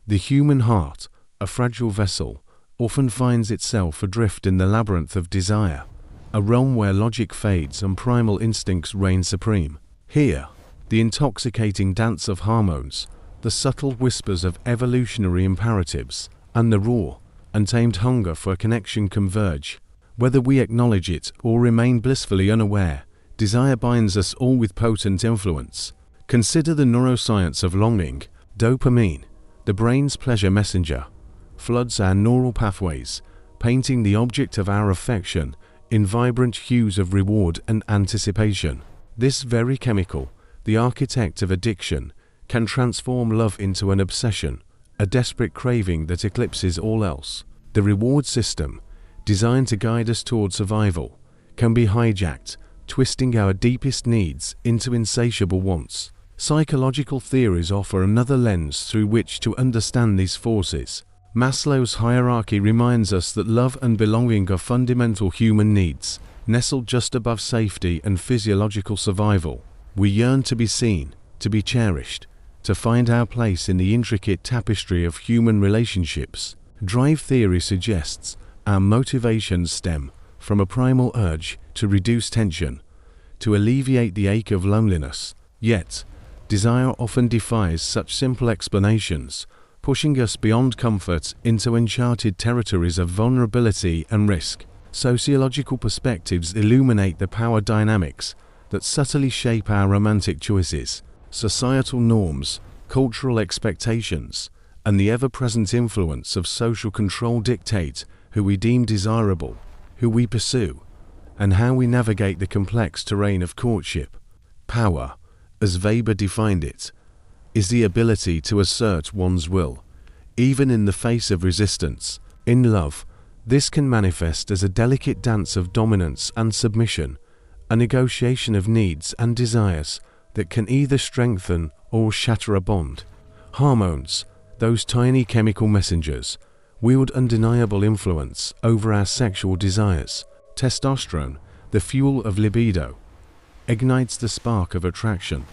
The human heart, a fragile vessel, often finds itself adrift in the labyrinth of desire, a realm where logic fades and primal instincts reign supreme. Here, the intoxicating dance of hormones, the subtle whispers of evolutionary imperatives, and the raw, untamed hunger for connection converge. Whether we acknowledge it or remain blissfully unaware, desire binds us all with potent influence. Consider the neuroscience of longing. Dopamine, the brain's pleasure messenger, floods our neural pathways, painting the object of our affection in vibrant hues of reward and anticipation. This very chemical, the architect of addiction, can transform love into an obsession, a desperate craving that eclipses all else. The reward system, designed to guide us toward survival, can be hijacked, twisting our deepest needs into insatiable wants. Psychological theories offer another lens through which to understand these forces. Maslow's hierarchy reminds us that love and belonging are fundamental human needs, nestled just above safety and physiological survival. We yearn to be seen, to be cherished, to find our place in the intricate tapestry of human relationships. Drive theory suggests our motivations stem from a primal urge to reduce tension, to alleviate the ache of loneliness. Yet, desire often defies such simple explanations, pushing us beyond comfort into uncharted territories of vulnerability and risk. Sociological perspectives illuminate the power dynamics that subtly shape our romantic choices. Societal norms, cultural expectations, and the ever-present influence of social control dictate who we deem desirable, who we pursue, and how we navigate the complex terrain of courtship. Power, as Weber defined it, is the ability to assert one's will, even in the face of resistance. In love, this can manifest as a delicate dance of dominance and submission, a negotiation of needs and desires that can either strengthen or shatter a bond. Hormones, those tiny chemical messengers, wield undeniable influence over our sexual desires. Testosterone, the fuel of libido, ignites the spark of attraction,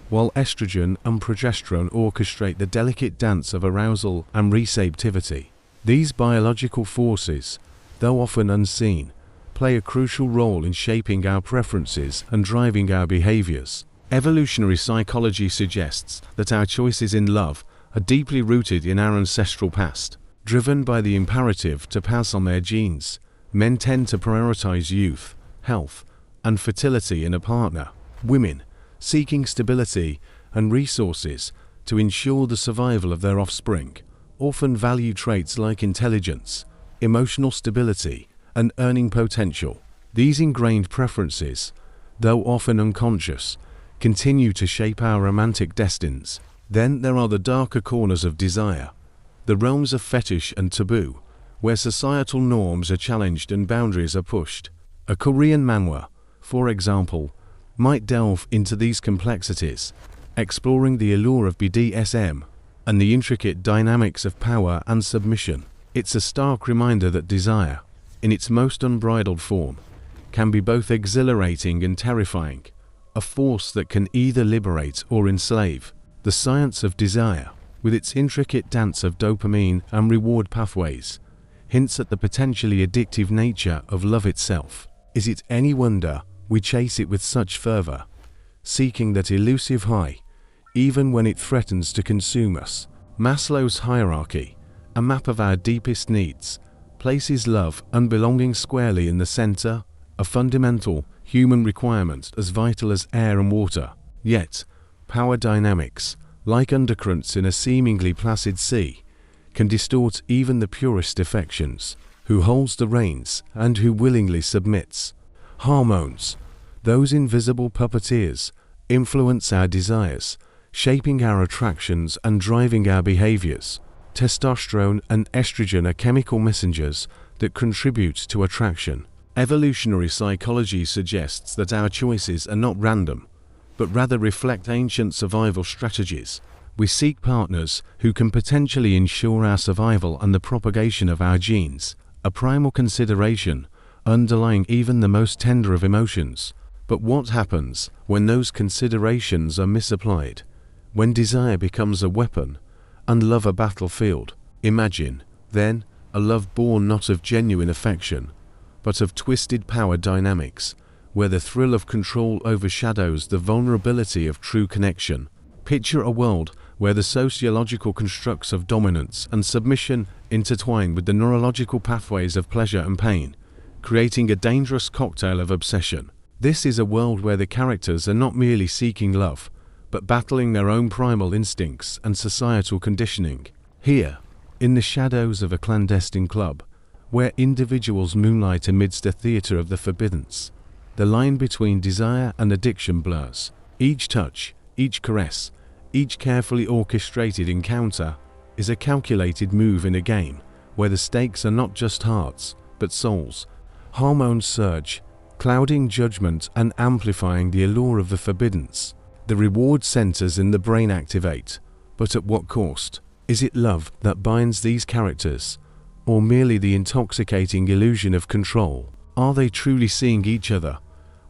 while estrogen and progesterone orchestrate the delicate dance of arousal and receptivity. These biological forces, though often unseen, play a crucial role in shaping our preferences and driving our behaviors. Evolutionary psychology suggests that our choices in love are deeply rooted in our ancestral past. Driven by the imperative to pass on their genes, men tend to prioritize youth, health, and fertility in a partner. Women, seeking stability and resources to ensure the survival of their offspring, often value traits like intelligence, emotional stability, and earning potential. These ingrained preferences, though often unconscious, continue to shape our romantic destinies. Then there are the darker corners of desire, the realms of fetish and taboo, where societal norms are challenged and boundaries are pushed. A Korean manhwa, for example, might delve into these complexities, exploring the allure of BDSM and the intricate dynamics of power and submission. It's a stark reminder that desire, in its most unbridled form, can be both exhilarating and terrifying, a force that can either liberate or enslave. The science of desire, with its intricate dance of dopamine and reward pathways, hints at the potentially addictive nature of love itself. Is it any wonder we chase it with such fervor, seeking that elusive high, even when it threatens to consume us? Maslow's hierarchy, a map of our deepest needs, places love and belonging squarely in the center, a fundamental human requirement as vital as air and water. Yet, power dynamics, like undercurrents in a seemingly placid sea, can distort even the purest affections. Who holds the reins and who willingly submits? Hormones, those invisible puppeteers, influence our desires, shaping our attractions and driving our behaviors. Testosterone and estrogen are chemical messengers that contribute to attraction. Evolutionary psychology suggests that our choices are not random, but rather reflect ancient survival strategies. We seek partners who can potentially ensure our survival and the propagation of our genes, a primal consideration underlying even the most tender of emotions. But what happens when those considerations are misapplied? When desire becomes a weapon, and love a battlefield. Imagine, then, a love born not of genuine affection, but of twisted power dynamics, where the thrill of control overshadows the vulnerability of true connection. Picture a world where the sociological constructs of dominance and submission intertwine with the neurological pathways of pleasure and pain, creating a dangerous cocktail of obsession. This is a world where the characters are not merely seeking love, but battling their own primal instincts and societal conditioning. Here, in the shadows of a clandestine club, where individuals moonlight amidst a theater of the forbiddens, the line between desire and addiction blurs. Each touch, each caress, each carefully orchestrated encounter is a calculated move in a game where the stakes are not just hearts, but souls. Hormones surge, clouding judgment and amplifying the allure of the forbiddens. The reward centers in the brain activate, but at what cost? Is it love that binds these characters, or merely the intoxicating illusion of control? Are they truly seeing each other,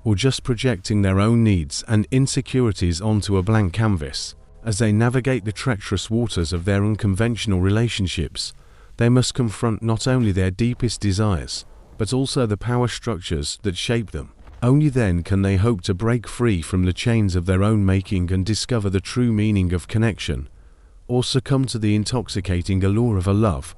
or just projecting their own needs and insecurities onto a blank canvas? As they navigate the treacherous waters of their unconventional relationships, they must confront not only their deepest desires, but also the power structures that shape them. Only then can they hope to break free from the chains of their own making and discover the true meaning of connection, or succumb to the intoxicating allure of a love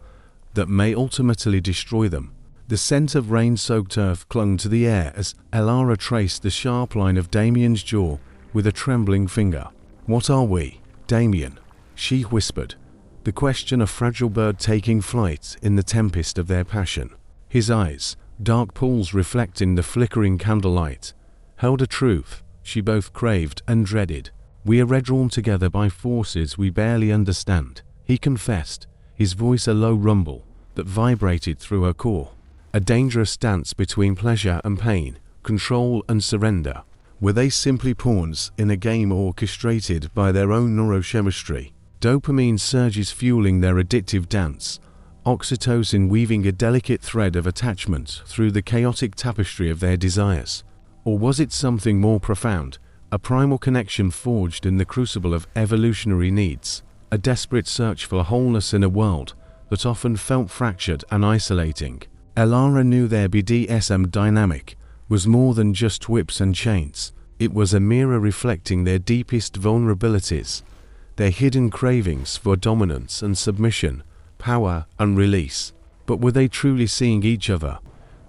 that may ultimately destroy them. The scent of rain-soaked earth clung to the air as Elara traced the sharp line of Damien's jaw with a trembling finger. "What are we, Damien?" she whispered, the question a fragile bird taking flight in the tempest of their passion. His eyes, dark pools reflecting the flickering candlelight, held a truth she both craved and dreaded. "We are redrawn together by forces we barely understand," he confessed, his voice a low rumble that vibrated through her core. A dangerous dance between pleasure and pain, control and surrender. Were they simply pawns in a game orchestrated by their own neurochemistry? Dopamine surges fueling their addictive dance, oxytocin weaving a delicate thread of attachment through the chaotic tapestry of their desires. Or was it something more profound, a primal connection forged in the crucible of evolutionary needs, a desperate search for wholeness in a world that often felt fractured and isolating? Elara knew their BDSM dynamic was more than just whips and chains. It was a mirror reflecting their deepest vulnerabilities, their hidden cravings for dominance and submission, power and release. But were they truly seeing each other,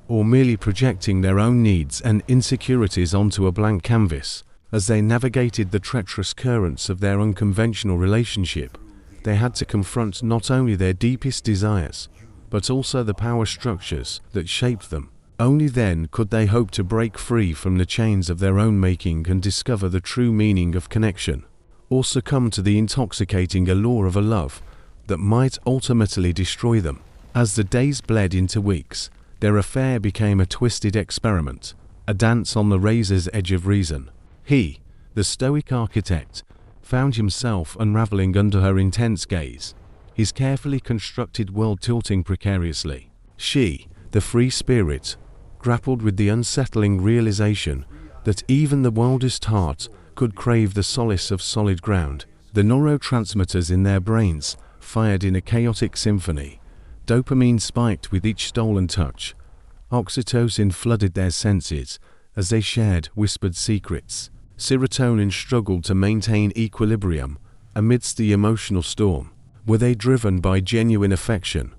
or merely projecting their own needs and insecurities onto a blank canvas? As they navigated the treacherous currents of their unconventional relationship, they had to confront not only their deepest desires, but also the power structures that shaped them. Only then could they hope to break free from the chains of their own making and discover the true meaning of connection, or succumb to the intoxicating allure of a love that might ultimately destroy them. As the days bled into weeks, their affair became a twisted experiment, a dance on the razor's edge of reason. He, the stoic architect, found himself unraveling under her intense gaze, his carefully constructed world tilting precariously. She, the free spirit, grappled with the unsettling realization that even the wildest heart could crave the solace of solid ground. The neurotransmitters in their brains fired in a chaotic symphony. Dopamine spiked with each stolen touch. Oxytocin flooded their senses as they shared whispered secrets. Serotonin struggled to maintain equilibrium amidst the emotional storm. Were they driven by genuine affection,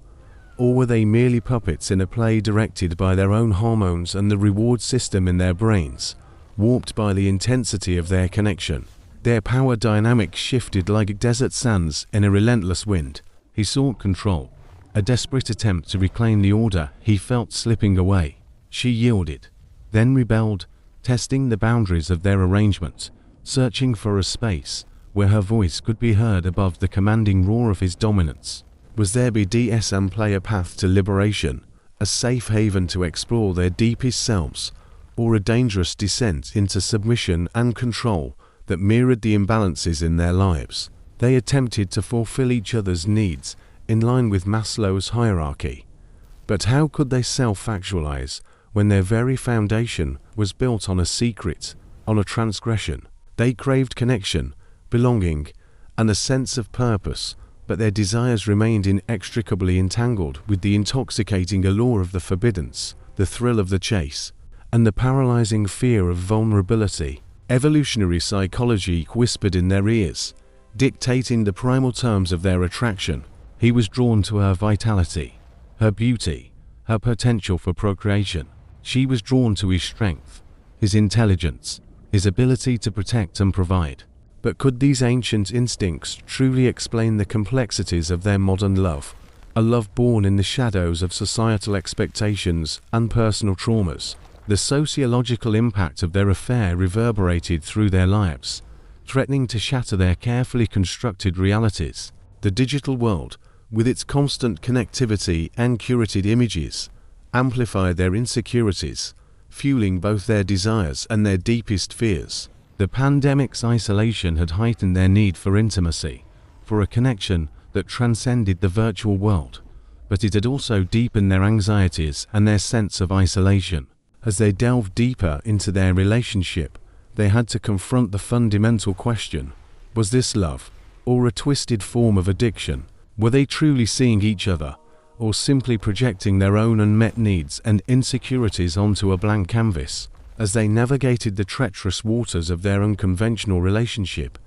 or were they merely puppets in a play directed by their own hormones and the reward system in their brains, warped by the intensity of their connection? Their power dynamics shifted like desert sands in a relentless wind. He sought control, a desperate attempt to reclaim the order he felt slipping away. She yielded, then rebelled, testing the boundaries of their arrangement, searching for a space where her voice could be heard above the commanding roar of his dominance. Was their BDSM play a path to liberation, a safe haven to explore their deepest selves, or a dangerous descent into submission and control that mirrored the imbalances in their lives? They attempted to fulfill each other's needs in line with Maslow's hierarchy. But how could they self-actualize when their very foundation was built on a secret, on a transgression? They craved connection, belonging, and a sense of purpose, but their desires remained inextricably entangled with the intoxicating allure of the forbiddance, the thrill of the chase, and the paralyzing fear of vulnerability. Evolutionary psychology whispered in their ears, dictating the primal terms of their attraction. He was drawn to her vitality, her beauty, her potential for procreation. She was drawn to his strength, his intelligence, his ability to protect and provide. But could these ancient instincts truly explain the complexities of their modern love? A love born in the shadows of societal expectations and personal traumas. The sociological impact of their affair reverberated through their lives, threatening to shatter their carefully constructed realities. The digital world, with its constant connectivity and curated images, amplified their insecurities, fueling both their desires and their deepest fears. The pandemic's isolation had heightened their need for intimacy, for a connection that transcended the virtual world, but it had also deepened their anxieties and their sense of isolation. As they delved deeper into their relationship, they had to confront the fundamental question: was this love, or a twisted form of addiction? Were they truly seeing each other, or simply projecting their own unmet needs and insecurities onto a blank canvas? As they navigated the treacherous waters of their unconventional relationship,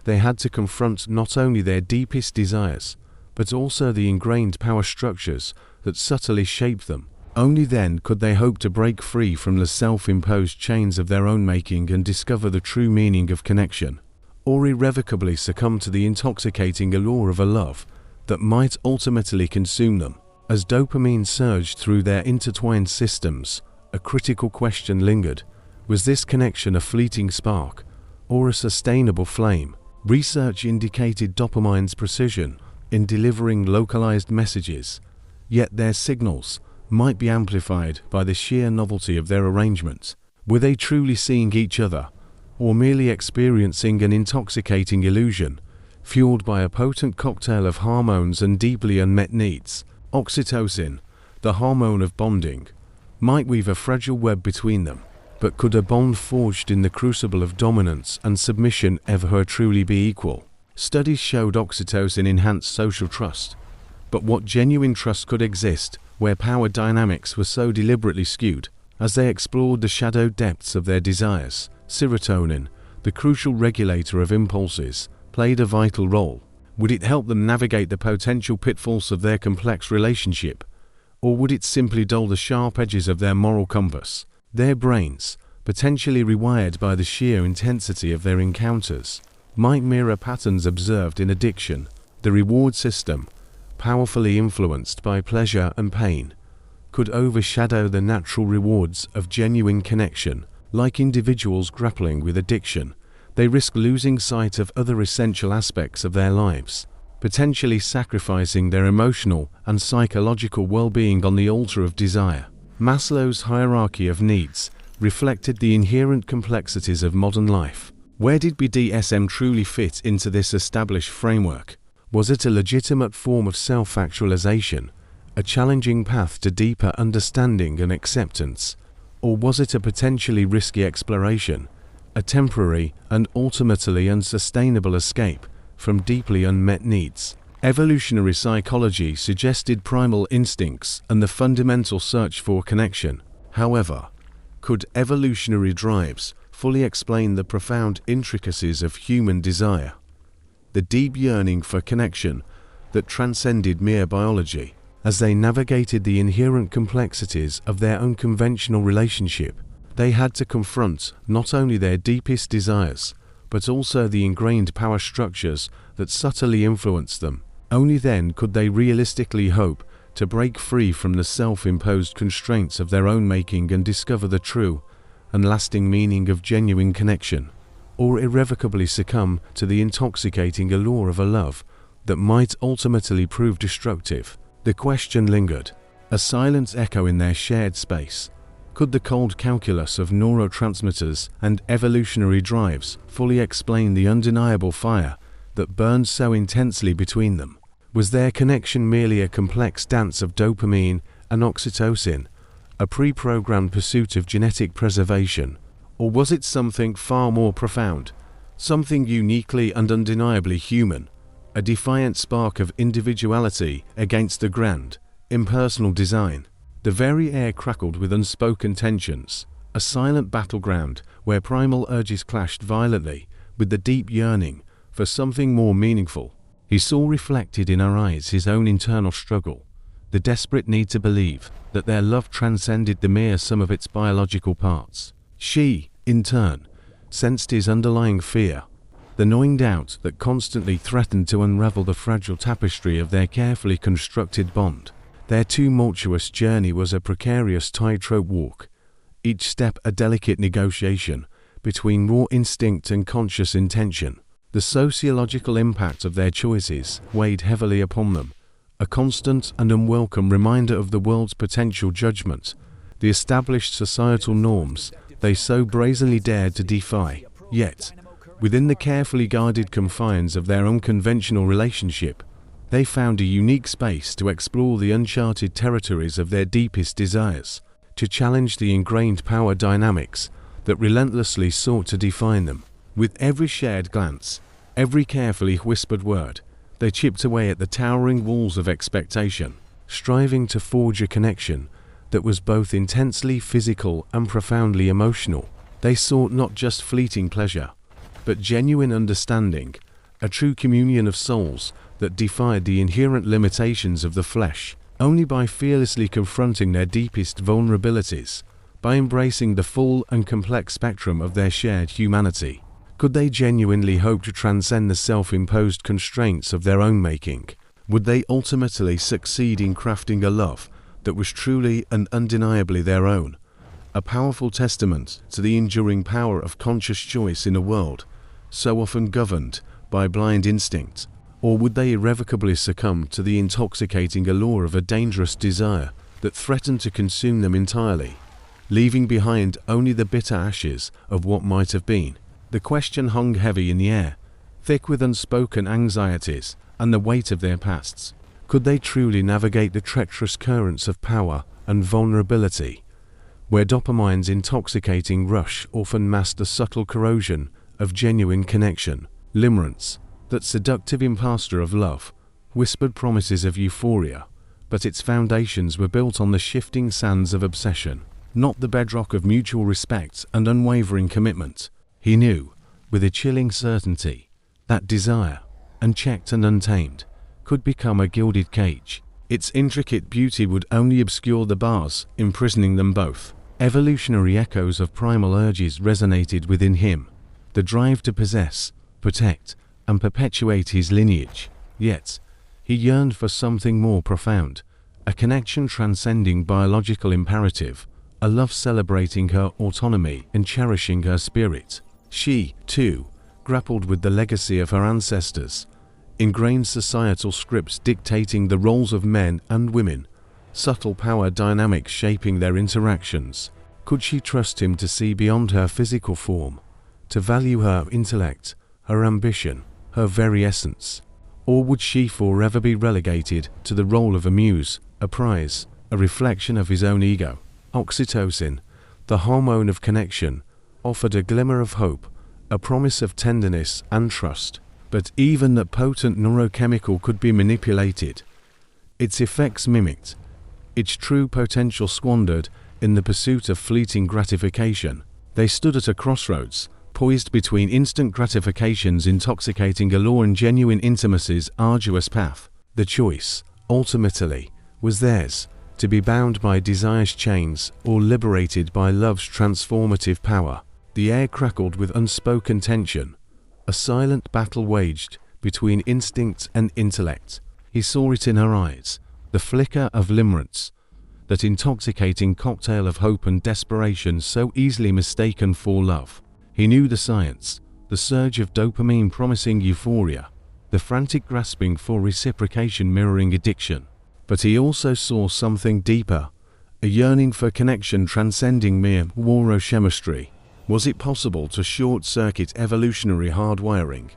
they had to confront not only their deepest desires, but also the ingrained power structures that subtly shaped them. Only then could they hope to break free from the self-imposed chains of their own making and discover the true meaning of connection, or irrevocably succumb to the intoxicating allure of a love that might ultimately consume them. As dopamine surged through their intertwined systems, a critical question lingered: was this connection a fleeting spark, or a sustainable flame? Research indicated dopamine's precision in delivering localized messages, yet their signals might be amplified by the sheer novelty of their arrangement. Were they truly seeing each other, or merely experiencing an intoxicating illusion, fueled by a potent cocktail of hormones and deeply unmet needs? Oxytocin, the hormone of bonding, might weave a fragile web between them, but could a bond forged in the crucible of dominance and submission ever truly be equal? Studies showed oxytocin enhanced social trust, but what genuine trust could exist where power dynamics were so deliberately skewed? As they explored the shadow depths of their desires, serotonin, the crucial regulator of impulses, played a vital role. Would it help them navigate the potential pitfalls of their complex relationship, or would it simply dull the sharp edges of their moral compass? Their brains, potentially rewired by the sheer intensity of their encounters, might mirror patterns observed in addiction. The reward system, powerfully influenced by pleasure and pain, could overshadow the natural rewards of genuine connection. Like individuals grappling with addiction, they risk losing sight of other essential aspects of their lives, potentially sacrificing their emotional and psychological well-being on the altar of desire. Maslow's hierarchy of needs reflected the inherent complexities of modern life. Where did BDSM truly fit into this established framework? Was it a legitimate form of self-actualization, a challenging path to deeper understanding and acceptance, or was it a potentially risky exploration, a temporary and ultimately unsustainable escape from deeply unmet needs? Evolutionary psychology suggested primal instincts and the fundamental search for connection. However, could evolutionary drives fully explain the profound intricacies of human desire, the deep yearning for connection that transcended mere biology? As they navigated the inherent complexities of their unconventional relationship, they had to confront not only their deepest desires, but also the ingrained power structures that subtly influenced them. Only then could they realistically hope to break free from the self-imposed constraints of their own making and discover the true and lasting meaning of genuine connection, or irrevocably succumb to the intoxicating allure of a love that might ultimately prove destructive. The question lingered, a silent echo in their shared space. Could the cold calculus of neurotransmitters and evolutionary drives fully explain the undeniable fire that burned so intensely between them? Was their connection merely a complex dance of dopamine and oxytocin, a pre-programmed pursuit of genetic preservation, or was it something far more profound, something uniquely and undeniably human? a defiant spark of individuality against the grand, impersonal design. The very air crackled with unspoken tensions, a silent battleground where primal urges clashed violently with the deep yearning for something more meaningful. He saw reflected in her eyes his own internal struggle, the desperate need to believe that their love transcended the mere sum of its biological parts. She, in turn, sensed his underlying fear, the gnawing doubt that constantly threatened to unravel the fragile tapestry of their carefully constructed bond. Their tumultuous journey was a precarious tightrope walk, each step a delicate negotiation between raw instinct and conscious intention. The sociological impact of their choices weighed heavily upon them, a constant and unwelcome reminder of the world's potential judgment, the established societal norms they so brazenly dared to defy. Yet, within the carefully guarded confines of their unconventional relationship, they found a unique space to explore the uncharted territories of their deepest desires, to challenge the ingrained power dynamics that relentlessly sought to define them. With every shared glance, every carefully whispered word, they chipped away at the towering walls of expectation, striving to forge a connection that was both intensely physical and profoundly emotional. They sought not just fleeting pleasure, but genuine understanding, a true communion of souls that defied the inherent limitations of the flesh. Only by fearlessly confronting their deepest vulnerabilities, by embracing the full and complex spectrum of their shared humanity, could they genuinely hope to transcend the self-imposed constraints of their own making. Would they ultimately succeed in crafting a love that was truly and undeniably their own, a powerful testament to the enduring power of conscious choice in a world so often governed by blind instinct? Or would they irrevocably succumb to the intoxicating allure of a dangerous desire that threatened to consume them entirely, leaving behind only the bitter ashes of what might have been? The question hung heavy in the air, thick with unspoken anxieties and the weight of their pasts. Could they truly navigate the treacherous currents of power and vulnerability, where dopamine's intoxicating rush often masked the subtle corrosion of genuine connection? Limerence, that seductive impostor of love, whispered promises of euphoria, but its foundations were built on the shifting sands of obsession, not the bedrock of mutual respect and unwavering commitment. He knew, with a chilling certainty, that desire, unchecked and untamed, could become a gilded cage. Its intricate beauty would only obscure the bars imprisoning them both. Evolutionary echoes of primal urges resonated within him, the drive to possess, protect, and perpetuate his lineage. Yet, he yearned for something more profound, a connection transcending biological imperative, a love celebrating her autonomy and cherishing her spirit. She, too, grappled with the legacy of her ancestors, ingrained societal scripts dictating the roles of men and women, subtle power dynamics shaping their interactions. Could she trust him to see beyond her physical form, to value her intellect, her ambition, her very essence? Or would she forever be relegated to the role of a muse, a prize, a reflection of his own ego? Oxytocin, the hormone of connection, offered a glimmer of hope, a promise of tenderness and trust. But even that potent neurochemical could be manipulated, its effects mimicked, its true potential squandered in the pursuit of fleeting gratification. They stood at a crossroads, poised between instant gratification's intoxicating allure and genuine intimacy's arduous path. The choice, ultimately, was theirs, to be bound by desire's chains or liberated by love's transformative power. The air crackled with unspoken tension, a silent battle waged between instinct and intellect. He saw it in her eyes, the flicker of limerence, that intoxicating cocktail of hope and desperation so easily mistaken for love. He knew the science, the surge of dopamine promising euphoria, the frantic grasping for reciprocation mirroring addiction. But he also saw something deeper, a yearning for connection transcending mere neurochemistry. Was it possible to short-circuit evolutionary hardwiring,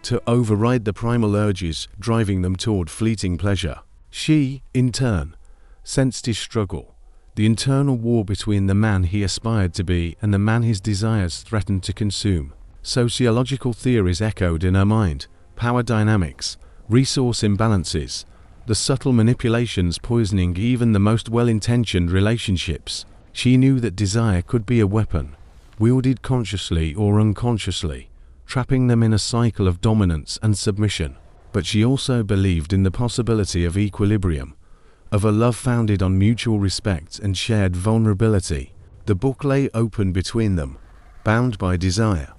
to override the primal urges driving them toward fleeting pleasure? She, in turn, sensed his struggle, the internal war between the man he aspired to be and the man his desires threatened to consume. Sociological theories echoed in her mind, power dynamics, resource imbalances, the subtle manipulations poisoning even the most well-intentioned relationships. She knew that desire could be a weapon, wielded consciously or unconsciously, trapping them in a cycle of dominance and submission. But she also believed in the possibility of equilibrium, of a love founded on mutual respect and shared vulnerability. The book lay open between them, bound by desire,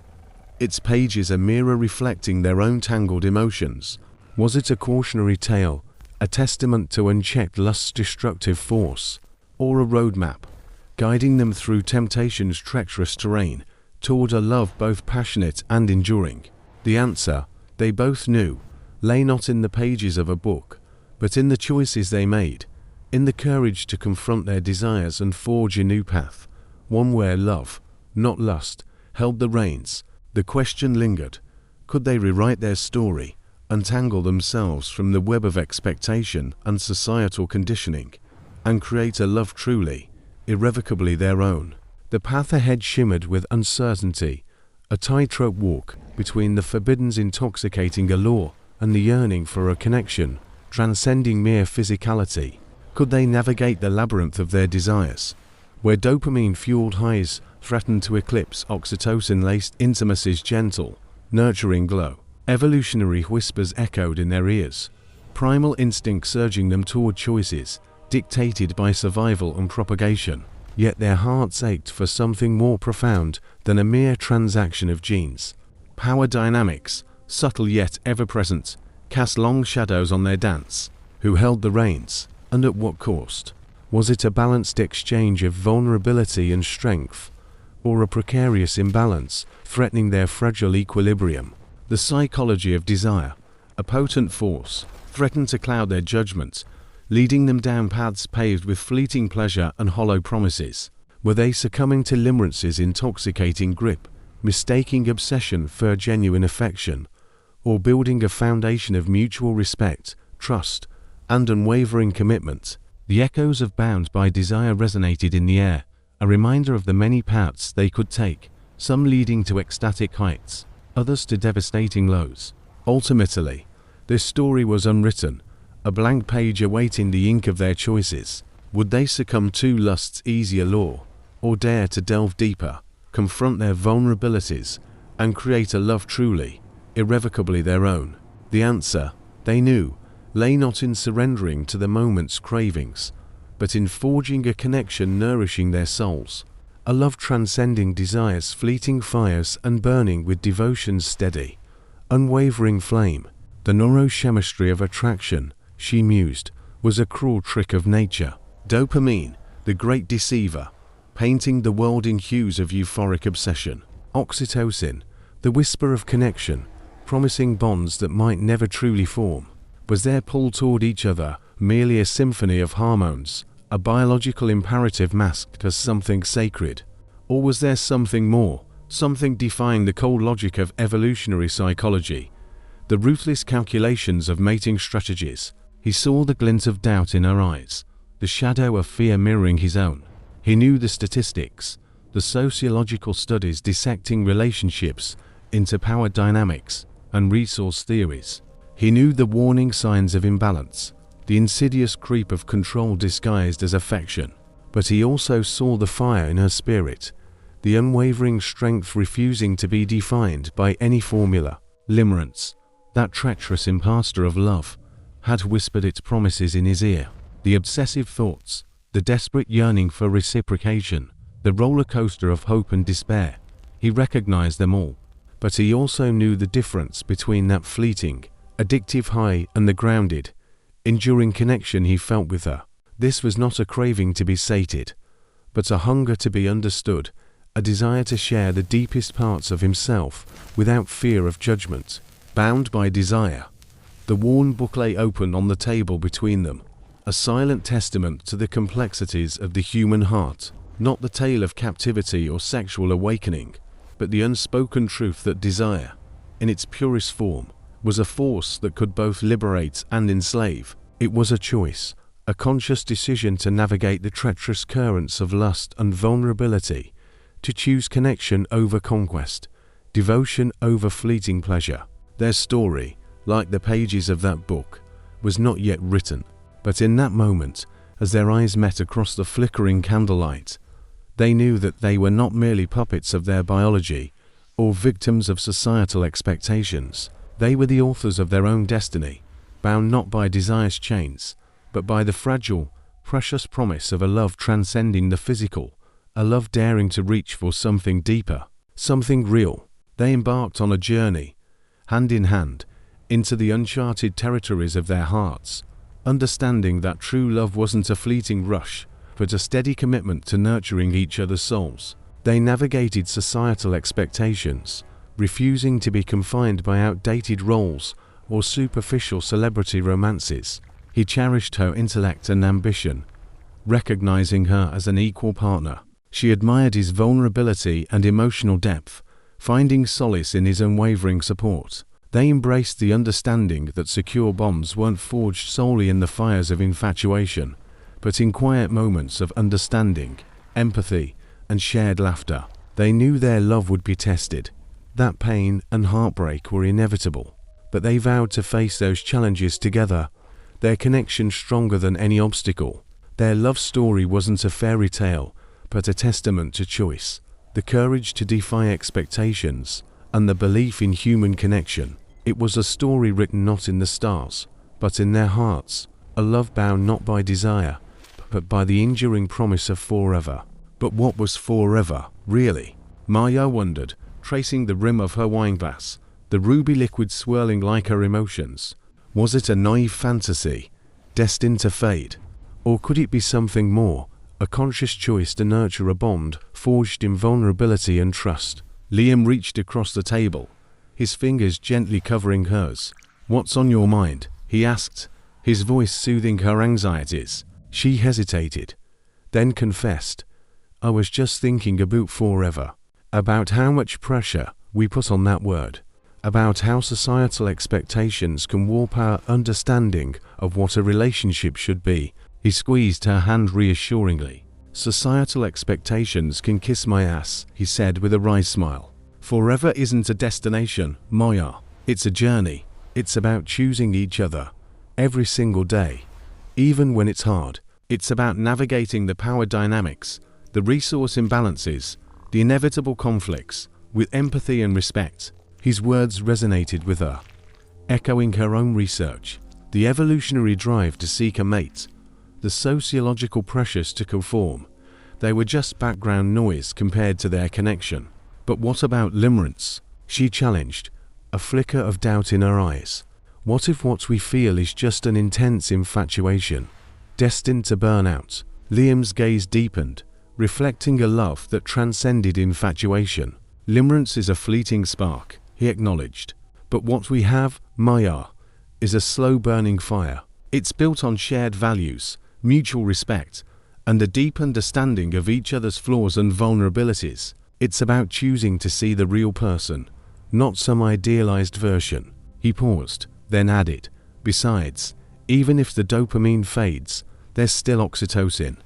its pages a mirror reflecting their own tangled emotions. Was it a cautionary tale, a testament to unchecked lust's destructive force, or a roadmap, guiding them through temptation's treacherous terrain, toward a love both passionate and enduring? The answer, they both knew, lay not in the pages of a book, but in the choices they made, in the courage to confront their desires and forge a new path, one where love, not lust, held the reins. The question lingered: could they rewrite their story, untangle themselves from the web of expectation and societal conditioning, and create a love truly, irrevocably their own? The path ahead shimmered with uncertainty, a tightrope walk between the forbidden's intoxicating allure and the yearning for a connection transcending mere physicality. Could they navigate the labyrinth of their desires, where dopamine-fueled highs threatened to eclipse oxytocin-laced intimacy's gentle, nurturing glow? Evolutionary whispers echoed in their ears, primal instincts urging them toward choices dictated by survival and propagation. Yet their hearts ached for something more profound than a mere transaction of genes. Power dynamics, subtle yet ever-present, cast long shadows on their dance. Who held the reins, and at what cost? Was it a balanced exchange of vulnerability and strength, or a precarious imbalance threatening their fragile equilibrium? The psychology of desire, a potent force, threatened to cloud their judgment, leading them down paths paved with fleeting pleasure and hollow promises. Were they succumbing to limerence's intoxicating grip, mistaking obsession for genuine affection, or building a foundation of mutual respect, trust, and unwavering commitment? The echoes of Bound by Desire resonated in the air, a reminder of the many paths they could take, some leading to ecstatic heights, others to devastating lows. Ultimately, this story was unwritten, a blank page awaiting the ink of their choices. Would they succumb to lust's easy allure, or dare to delve deeper, confront their vulnerabilities, and create a love truly, irrevocably their own? The answer, they knew, lay not in surrendering to the moment's cravings, but in forging a connection nourishing their souls, a love transcending desire's fleeting fires and burning with devotion's steady, unwavering flame. The neurochemistry of attraction, she mused, was a cruel trick of nature. Dopamine, the great deceiver, painting the world in hues of euphoric obsession. Oxytocin, the whisper of connection, promising bonds that might never truly form. Was their pull toward each other merely a symphony of hormones, a biological imperative masked as something sacred? Or was there something more, something defying the cold logic of evolutionary psychology, the ruthless calculations of mating strategies? He saw the glint of doubt in her eyes, the shadow of fear mirroring his own. He knew the statistics, the sociological studies dissecting relationships into power dynamics and resource theories. He knew the warning signs of imbalance, the insidious creep of control disguised as affection. But he also saw the fire in her spirit, the unwavering strength refusing to be defined by any formula. Limerence, that treacherous impostor of love, had whispered its promises in his ear. The obsessive thoughts, the desperate yearning for reciprocation, the roller coaster of hope and despair. He recognized them all. But he also knew the difference between that fleeting, addictive high and the grounded, enduring connection he felt with her. This was not a craving to be sated, but a hunger to be understood, a desire to share the deepest parts of himself without fear of judgment. Bound by Desire, the worn book lay open on the table between them, a silent testament to the complexities of the human heart, not the tale of captivity or sexual awakening, but the unspoken truth that desire, in its purest form, was a force that could both liberate and enslave. It was a choice, a conscious decision to navigate the treacherous currents of lust and vulnerability, to choose connection over conquest, devotion over fleeting pleasure. Their story, like the pages of that book, was not yet written. But in that moment, as their eyes met across the flickering candlelight, they knew that they were not merely puppets of their biology or victims of societal expectations. They were the authors of their own destiny, bound not by desire's chains, but by the fragile, precious promise of a love transcending the physical, a love daring to reach for something deeper, something real. They embarked on a journey, hand in hand, into the uncharted territories of their hearts, understanding that true love wasn't a fleeting rush, but a steady commitment to nurturing each other's souls. They navigated societal expectations, refusing to be confined by outdated roles or superficial celebrity romances. He cherished her intellect and ambition, recognizing her as an equal partner. She admired his vulnerability and emotional depth, finding solace in his unwavering support. They embraced the understanding that secure bonds weren't forged solely in the fires of infatuation, but in quiet moments of understanding, empathy, and shared laughter. They knew their love would be tested, that pain and heartbreak were inevitable, but they vowed to face those challenges together, their connection stronger than any obstacle. Their love story wasn't a fairy tale, but a testament to choice, the courage to defy expectations, and the belief in human connection. It was a story written not in the stars, but in their hearts, a love bound not by desire, but by the enduring promise of forever. But what was forever, really? Maya wondered, tracing the rim of her wineglass, the ruby liquid swirling like her emotions. Was it a naive fantasy, destined to fade? Or could it be something more, a conscious choice to nurture a bond forged in vulnerability and trust? Liam reached across the table, his fingers gently covering hers. "What's on your mind?" he asked, his voice soothing her anxieties. She hesitated, then confessed, "I was just thinking about forever, about how much pressure we put on that word, about how societal expectations can warp our understanding of what a relationship should be." He squeezed her hand reassuringly. "Societal expectations can kiss my ass," he said with a wry smile. "Forever isn't a destination, Maya. It's a journey. It's about choosing each other, every single day, even when it's hard. It's about navigating the power dynamics, the resource imbalances, the inevitable conflicts, with empathy and respect." His words resonated with her, echoing her own research. The evolutionary drive to seek a mate, the sociological pressures to conform, they were just background noise compared to their connection. "But what about limerence?" she challenged, a flicker of doubt in her eyes. "What if what we feel is just an intense infatuation, destined to burn out?" Liam's gaze deepened, reflecting a love that transcended infatuation. "Limerence is a fleeting spark," he acknowledged. "But what we have, Maya, is a slow-burning fire. It's built on shared values, mutual respect, and a deep understanding of each other's flaws and vulnerabilities. It's about choosing to see the real person, not some idealized version." He paused, then added, "Besides, even if the dopamine fades, there's still oxytocin,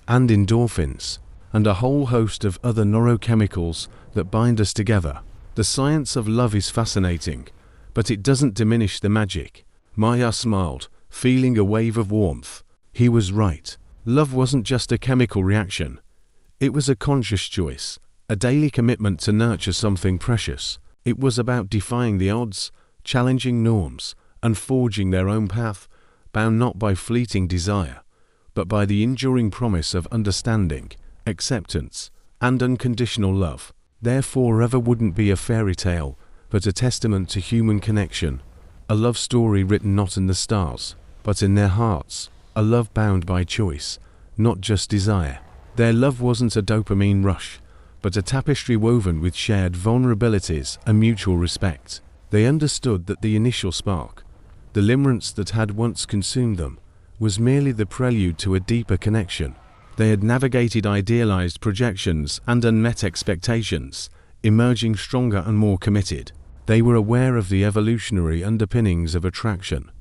and endorphins, and a whole host of other neurochemicals that bind us together. The science of love is fascinating, but it doesn't diminish the magic." Maya smiled, feeling a wave of warmth. He was right. Love wasn't just a chemical reaction. It was a conscious choice, a daily commitment to nurture something precious. It was about defying the odds, challenging norms, and forging their own path, bound not by fleeting desire, but by the enduring promise of understanding, acceptance, and unconditional love. Their forever wouldn't be a fairy tale, but a testament to human connection, a love story written not in the stars, but in their hearts, a love bound by choice, not just desire. Their love wasn't a dopamine rush, but a tapestry woven with shared vulnerabilities and mutual respect. They understood that the initial spark, the limerence that had once consumed them, was merely the prelude to a deeper connection. They had navigated idealized projections and unmet expectations, emerging stronger and more committed. They were aware of the evolutionary underpinnings of attraction,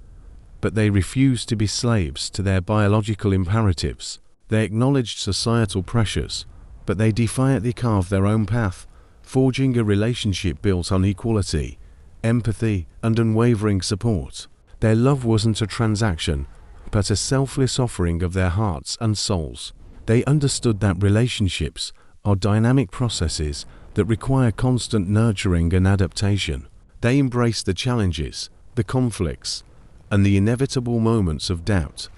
but they refused to be slaves to their biological imperatives. They acknowledged societal pressures, but they defiantly carved their own path, forging a relationship built on equality, empathy, and unwavering support. Their love wasn't a transaction, but a selfless offering of their hearts and souls. They understood that relationships are dynamic processes that require constant nurturing and adaptation. They embraced the challenges, the conflicts, and the inevitable moments of doubt,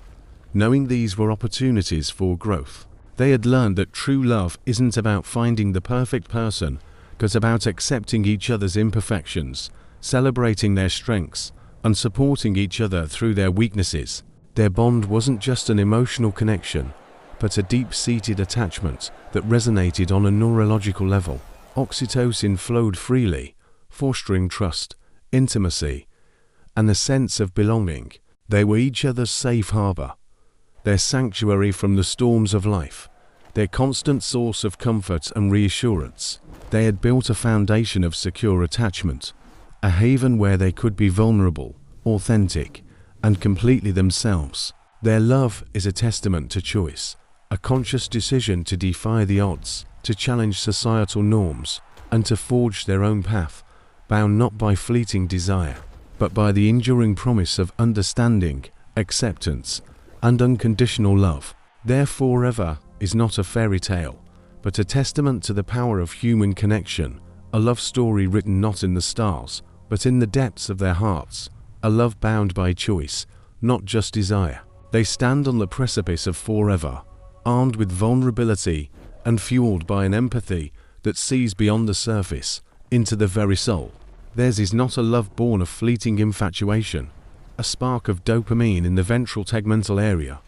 knowing these were opportunities for growth. They had learned that true love isn't about finding the perfect person, but about accepting each other's imperfections, celebrating their strengths, and supporting each other through their weaknesses. Their bond wasn't just an emotional connection, but a deep-seated attachment that resonated on a neurological level. Oxytocin flowed freely, fostering trust, intimacy, and a sense of belonging. They were each other's safe harbor, their sanctuary from the storms of life, their constant source of comfort and reassurance. They had built a foundation of secure attachment, a haven where they could be vulnerable, authentic, and completely themselves. Their love is a testament to choice, a conscious decision to defy the odds, to challenge societal norms, and to forge their own path, bound not by fleeting desire, but by the enduring promise of understanding, acceptance, and unconditional love. Their forever is not a fairy tale, but a testament to the power of human connection, a love story written not in the stars, but in the depths of their hearts, a love bound by choice, not just desire. They stand on the precipice of forever, armed with vulnerability and fueled by an empathy that sees beyond the surface, into the very soul. Theirs is not a love born of fleeting infatuation, a spark of dopamine in the ventral tegmental area,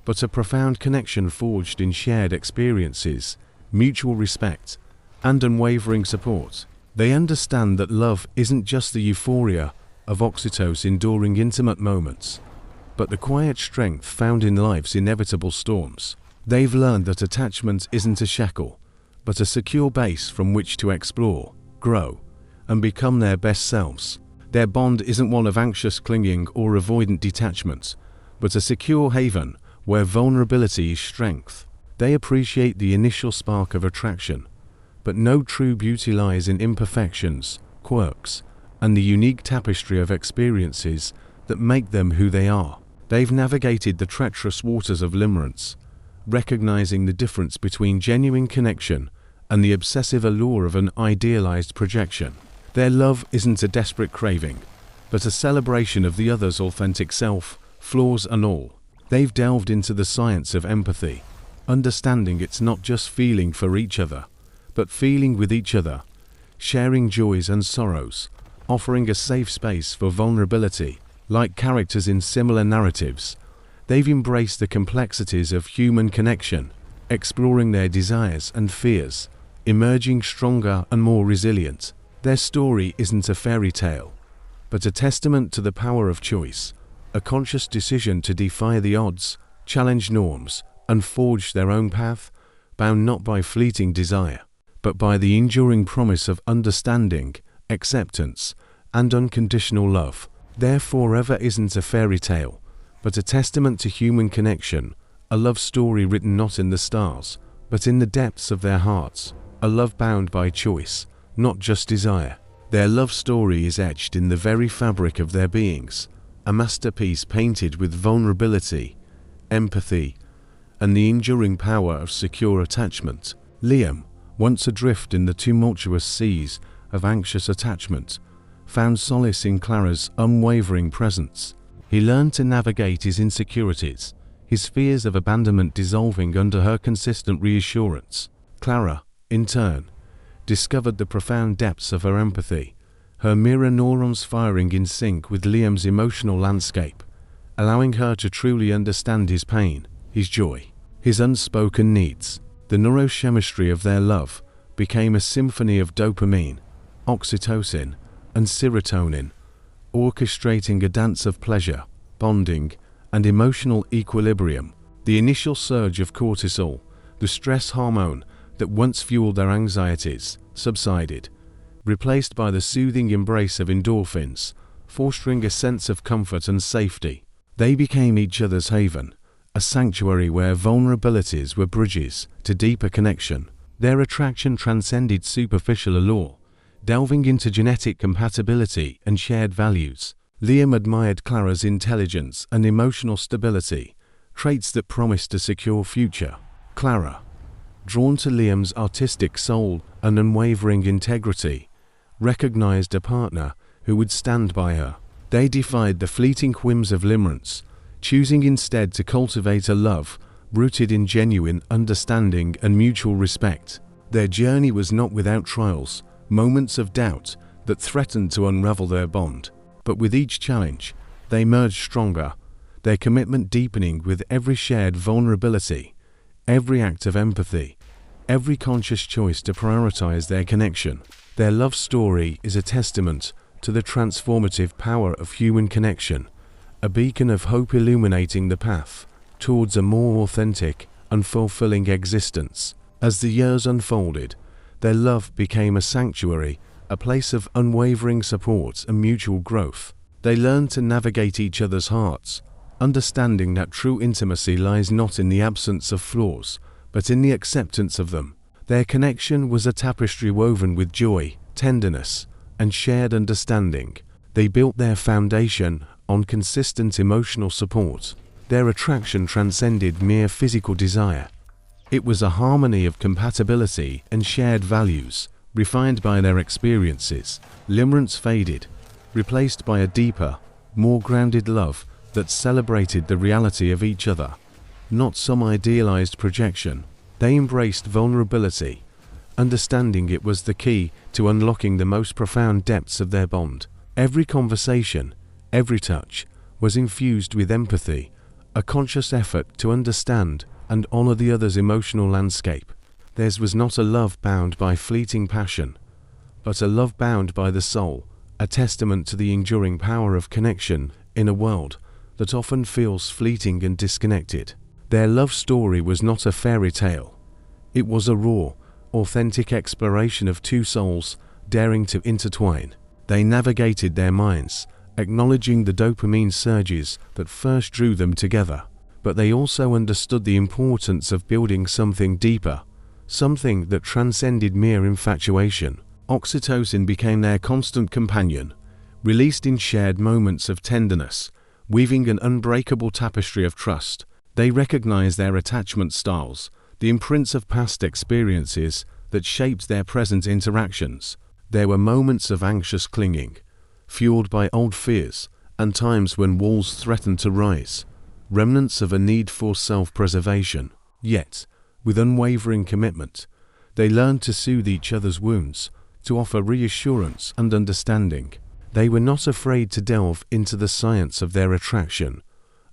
but a profound connection forged in shared experiences, mutual respect, and unwavering support. They understand that love isn't just the euphoria of oxytocin during intimate moments, but the quiet strength found in life's inevitable storms. They've learned that attachment isn't a shackle, but a secure base from which to explore, grow, and become their best selves. Their bond isn't one of anxious clinging or avoidant detachment, but a secure haven where vulnerability is strength. They appreciate the initial spark of attraction, but know true beauty lies in imperfections, quirks, and the unique tapestry of experiences that make them who they are. They've navigated the treacherous waters of limerence, recognizing the difference between genuine connection and the obsessive allure of an idealized projection. Their love isn't a desperate craving, but a celebration of the other's authentic self, flaws and all. They've delved into the science of empathy, understanding it's not just feeling for each other, but feeling with each other, sharing joys and sorrows, offering a safe space for vulnerability. Like characters in similar narratives, they've embraced the complexities of human connection, exploring their desires and fears, emerging stronger and more resilient. Their story isn't a fairy tale, but a testament to the power of choice, a conscious decision to defy the odds, challenge norms, and forge their own path, bound not by fleeting desire, but by the enduring promise of understanding, acceptance, and unconditional love. Their forever isn't a fairy tale, but a testament to human connection, a love story written not in the stars, but in the depths of their hearts, a love bound by choice, not just desire. Their love story is etched in the very fabric of their beings, a masterpiece painted with vulnerability, empathy, and the enduring power of secure attachment. Liam, once adrift in the tumultuous seas of anxious attachment, found solace in Clara's unwavering presence. He learned to navigate his insecurities, his fears of abandonment dissolving under her consistent reassurance. Clara, in turn, discovered the profound depths of her empathy, her mirror neurons firing in sync with Liam's emotional landscape, allowing her to truly understand his pain, his joy, his unspoken needs. The neurochemistry of their love became a symphony of dopamine, oxytocin, and serotonin, orchestrating a dance of pleasure, bonding, and emotional equilibrium. The initial surge of cortisol, the stress hormone that once fueled their anxieties, subsided, replaced by the soothing embrace of endorphins, fostering a sense of comfort and safety. They became each other's haven, a sanctuary where vulnerabilities were bridges to deeper connection. Their attraction transcended superficial allure, delving into genetic compatibility and shared values. Liam admired Clara's intelligence and emotional stability, traits that promised a secure future. Clara, drawn to Liam's artistic soul and unwavering integrity, recognized a partner who would stand by her. They defied the fleeting whims of limerence, choosing instead to cultivate a love rooted in genuine understanding and mutual respect. Their journey was not without trials, moments of doubt that threatened to unravel their bond. But with each challenge, they emerged stronger, their commitment deepening with every shared vulnerability, every act of empathy, every conscious choice to prioritize their connection. Their love story is a testament to the transformative power of human connection, a beacon of hope illuminating the path towards a more authentic and fulfilling existence. As the years unfolded, their love became a sanctuary, a place of unwavering support and mutual growth. They learned to navigate each other's hearts, understanding that true intimacy lies not in the absence of flaws, but in the acceptance of them. Their connection was a tapestry woven with joy, tenderness, and shared understanding. They built their foundation on consistent emotional support. Their attraction transcended mere physical desire. It was a harmony of compatibility and shared values, refined by their experiences. Limerence faded, replaced by a deeper, more grounded love that celebrated the reality of each other, not some idealized projection. They embraced vulnerability, understanding it was the key to unlocking the most profound depths of their bond. Every conversation, every touch, was infused with empathy, a conscious effort to understand and honor the other's emotional landscape. Theirs was not a love bound by fleeting passion, but a love bound by the soul, a testament to the enduring power of connection in a world that often feels fleeting and disconnected. Their love story was not a fairy tale. It was a raw, authentic exploration of two souls daring to intertwine. They navigated their minds, acknowledging the dopamine surges that first drew them together. But they also understood the importance of building something deeper, something that transcended mere infatuation. Oxytocin became their constant companion, released in shared moments of tenderness, weaving an unbreakable tapestry of trust. They recognized their attachment styles, the imprints of past experiences that shaped their present interactions. There were moments of anxious clinging, fueled by old fears, and times when walls threatened to rise, remnants of a need for self-preservation. Yet, with unwavering commitment, they learned to soothe each other's wounds, to offer reassurance and understanding. They were not afraid to delve into the science of their attraction,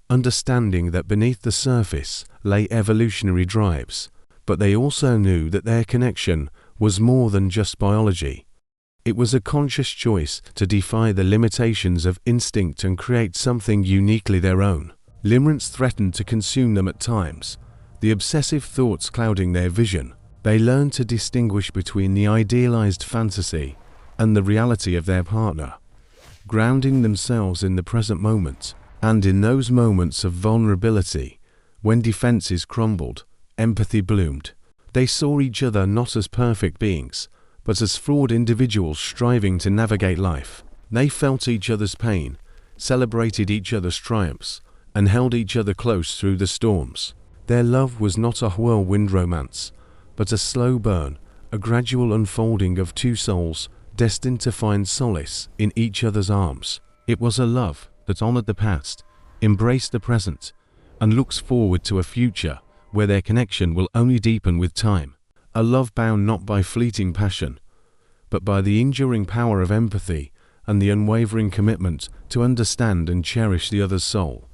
understanding that beneath the surface lay evolutionary drives. But they also knew that their connection was more than just biology. It was a conscious choice to defy the limitations of instinct and create something uniquely their own. Limerence threatened to consume them at times, the obsessive thoughts clouding their vision. They learned to distinguish between the idealized fantasy and the reality of their partner, grounding themselves in the present moment. And in those moments of vulnerability, when defenses crumbled, empathy bloomed. They saw each other not as perfect beings, but as flawed individuals striving to navigate life. They felt each other's pain, celebrated each other's triumphs, and held each other close through the storms. Their love was not a whirlwind romance, but a slow burn, a gradual unfolding of two souls destined to find solace in each other's arms. It was a love that honored the past, embraced the present, and looks forward to a future where their connection will only deepen with time. A love bound not by fleeting passion, but by the enduring power of empathy and the unwavering commitment to understand and cherish the other's soul.